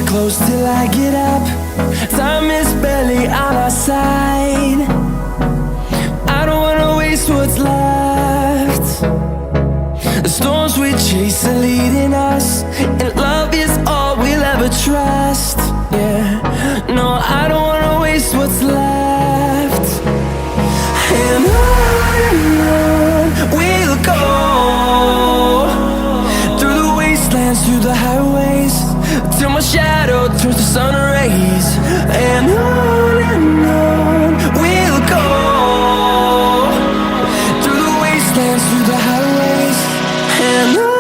Close till I get up. Time is barely on our side. I don't wanna waste what's left. The storms we chase are leading us, and love is all we'll ever trust. Yeah, no, I don't wanna waste what's left. And on we'll go, through the wastelands, through the highways, till my shadow turns to sun rays. And on we'll go, through the wastelands, through the highways, and on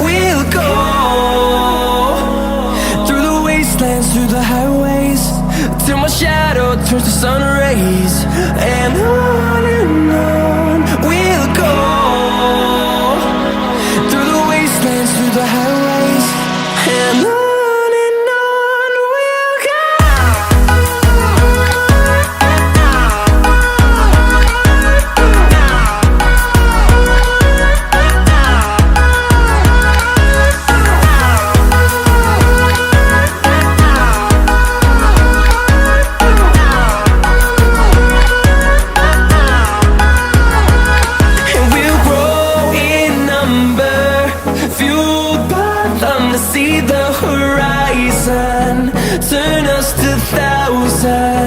we'll go. Through the highways, till my shadow turns to sun rays. And on we'll go, through the wastelands, through the highways, and on. See the horizon, turn us to thousands.